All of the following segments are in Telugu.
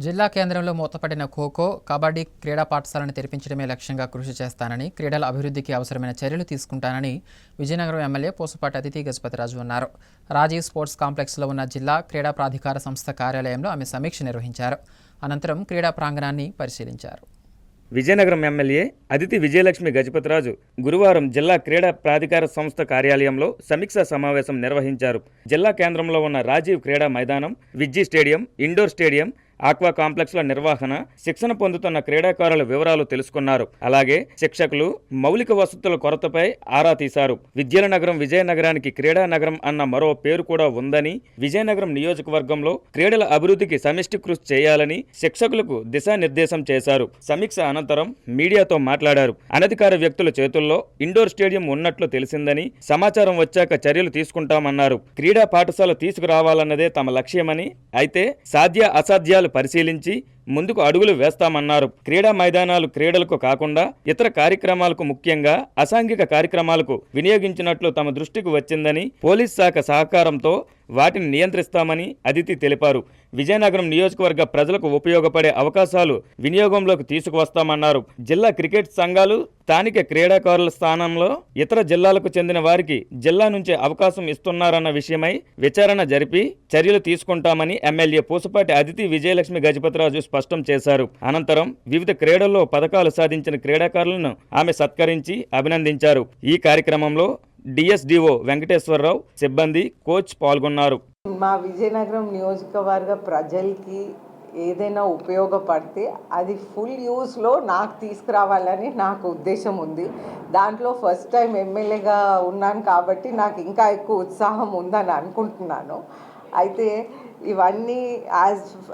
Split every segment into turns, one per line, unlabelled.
జిల్లా కేంద్రంలో మూతపడిన ఖోఖో, కబడ్డీ క్రీడా పాఠశాలను తెరిపించడమే లక్ష్యంగా కృషి చేస్తానని, క్రీడల అభివృద్ధికి అవసరమైన చర్యలు తీసుకుంటానని విజయనగరం ఎమ్మెల్యే పూసపాటి అతిథి గజపతిరాజు అన్నారు. రాజీవ్ స్పోర్ట్స్ కాంప్లెక్స్లో ఉన్న జిల్లా క్రీడా ప్రాధికార సంస్థ కార్యాలయంలో ఆమె సమీక్ష నిర్వహించారు. అనంతరం క్రీడా ప్రాంగణాన్ని పరిశీలించారు.
విజయనగరం ఎమ్మెల్యే అదితి విజయలక్ష్మి గజపతిరాజు గురువారం జిల్లా క్రీడా ప్రాధికార సంస్థ కార్యాలయంలో సమీక్షా సమావేశం నిర్వహించారు. జిల్లా కేంద్రంలో ఉన్న రాజీవ్ క్రీడా మైదానం, Vizzy stadium, indoor stadium, aqua కాంప్లెక్స్ల నిర్వహణ, శిక్షణ పొందుతున్న క్రీడాకారుల వివరాలు తెలుసుకున్నారు. అలాగే శిక్షకులు, మౌలిక వసతుల కొరతపై ఆరా తీశారు. విద్యల నగరం విజయనగరానికి క్రీడా నగరం అన్న మరో పేరు కూడా ఉందని, విజయనగరం నియోజకవర్గంలో క్రీడల అభివృద్ధికి సమిష్టి కృషి చేయాలని శిక్షకులకు దిశానిర్దేశం చేశారు. సమీక్ష అనంతరం మీడియాతో మాట్లాడారు. అనధికార వ్యక్తుల చేతుల్లో ఇండోర్ స్టేడియం ఉన్నట్లు తెలిసిందని, సమాచారం వచ్చాక చర్యలు తీసుకుంటామన్నారు. క్రీడా పాఠశాల తీసుకురావాలన్నదే తమ లక్ష్యమని, అయితే సాధ్య అసాధ్యాలు పరిశీలించి ముందుకు అడుగులు వేస్తామన్నారు. క్రీడా మైదానాలు క్రీడలకు కాకుండా ఇతర కార్యక్రమాలకు, ముఖ్యంగా అసాంఘిక కార్యక్రమాలకు వినియోగించినట్లు తమ దృష్టికి వచ్చిందని, పోలీస్ శాఖ సహకారంతో వాటిని నియంత్రిస్తామని అదితి తెలిపారు. విజయనగరం నియోజకవర్గ ప్రజలకు ఉపయోగపడే అవకాశాలు వినియోగంలోకి తీసుకువస్తామన్నారు. జిల్లా క్రికెట్ సంఘాలు స్థానిక క్రీడాకారుల స్థానంలో ఇతర జిల్లాలకు చెందిన వారికి జిల్లా నుంచే అవకాశం ఇస్తున్నారన్న విషయమై విచారణ జరిపి చర్యలు తీసుకుంటామని ఎమ్మెల్యే పూసపాటి అదితి విజయలక్ష్మి గజపతిరాజు స్పష్టం చేశారు. అనంతరం వివిధ క్రీడల్లో పథకాలు సాధించిన క్రీడాకారులను ఆమె సత్కరించి అభినందించారు. ఈ కార్యక్రమంలో డిఎస్డిఓ వెంకటేశ్వరరావు, సిబ్బంది, కోచ్ పాల్గొన్నారు.
మా విజయనగరం నియోజకవర్గ ప్రజలకి ఏదైనా ఉపయోగపడితే అది ఫుల్ యూస్లో నాకు తీసుకురావాలని నాకు ఉద్దేశం ఉంది. దాంట్లో ఫస్ట్ టైం ఎమ్మెల్యేగా ఉన్నాను కాబట్టి నాకు ఇంకా ఎక్కువ ఉత్సాహం ఉందని అనుకుంటున్నాను. అయితే ఇవన్నీ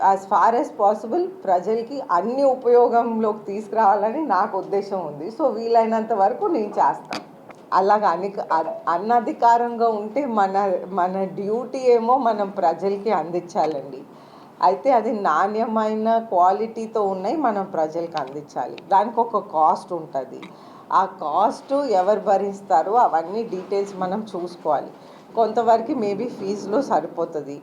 యాజ్ ఫార్ యాజ్ పాసిబుల్ ప్రజలకి అన్ని ఉపయోగంలోకి తీసుకురావాలని నాకు ఉద్దేశం ఉంది. సో వీలైనంత వరకు నేను చేస్తాను. అలాగ అనధికారంగా ఉంటే మన డ్యూటీ ఏమో మనం ప్రజలకి అందించాలండి. అయితే అది నాణ్యమైన క్వాలిటీతో ఉన్నాయి, మనం ప్రజలకు అందించాలి. దానికి ఒక కాస్ట్ ఉంటుంది. ఆ కాస్ట్ ఎవరు భరిస్తారో అవన్నీ డీటెయిల్స్ మనం చూసుకోవాలి. కొంతవరకు మేబీ ఫీజులో సరిపోతుంది.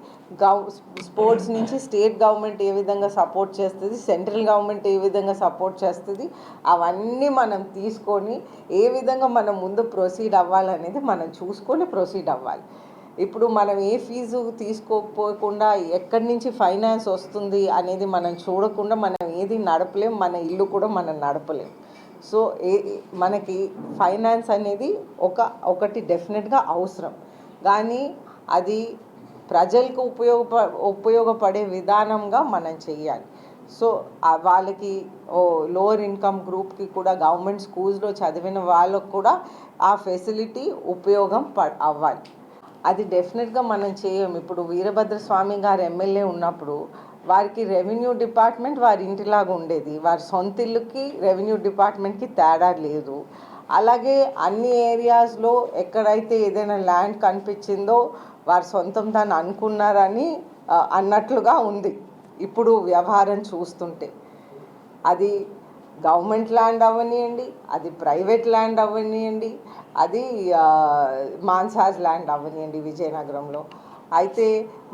స్పోర్ట్స్ నుంచి స్టేట్ గవర్నమెంట్ ఏ విధంగా సపోర్ట్ చేస్తుంది, సెంట్రల్ గవర్నమెంట్ ఏ విధంగా సపోర్ట్ చేస్తుంది, అవన్నీ మనం తీసుకొని ఏ విధంగా మనం ముందు ప్రొసీడ్ అవ్వాలనేది మనం చూసుకొని ప్రొసీడ్ అవ్వాలి. ఇప్పుడు మనం ఏ ఫీజు తీసుకోకపోకుండా ఎక్కడి నుంచి ఫైనాన్స్ వస్తుంది అనేది మనం చూడకుండా మనం ఏది నడపలేం, మన ఇల్లు కూడా మనం నడపలేం. సో మనకి ఫైనాన్స్ అనేది ఒకటి డెఫినెట్గా అవసరం, కానీ అది ప్రజలకు ఉపయోగపడే విధానంగా మనం చెయ్యాలి. సో వాళ్ళకి లోవర్ ఇన్కమ్ గ్రూప్కి కూడా గవర్నమెంట్ స్కూల్స్లో చదివిన వాళ్ళకు కూడా ఆ ఫెసిలిటీ ఉపయోగం అవ్వాలి. అది డెఫినెట్గా మనం చేయం. ఇప్పుడు వీరభద్రస్వామి గారు ఎమ్మెల్యే ఉన్నప్పుడు వారికి రెవెన్యూ డిపార్ట్మెంట్ వారి ఇంటిలాగా ఉండేది. వారి సొంత ఇల్లుకి రెవెన్యూ డిపార్ట్మెంట్కి తేడా లేదు. అలాగే అన్ని ఏరియాస్లో ఎక్కడైతే ఏదైనా ల్యాండ్ కనిపించిందో వారి సొంతం దాన్ని అనుకున్నారని అన్నట్లుగా ఉంది. ఇప్పుడు వ్యవహారం చూస్తుంటే అది గవర్నమెంట్ ల్యాండ్ అవ్వనియండి, అది ప్రైవేట్ ల్యాండ్ అవ్వనియండి, అది మాన్సాజ్ ల్యాండ్ అవ్వనియండి విజయనగరంలో. అయితే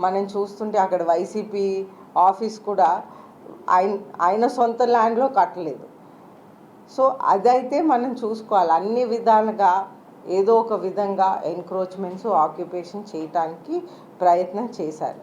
మనం చూస్తుంటే అక్కడ వైసీపీ ఆఫీస్ కూడా ఆయన సొంత ల్యాండ్లో కట్టలేదు. సో అదైతే మనం చూసుకోవాలి. అన్ని విధాలుగా ఏదో ఒక విధంగా ఎన్క్రోచ్మెంట్స్, ఆక్యుపేషన్ చేయటానికి ప్రయత్నం చేశారు.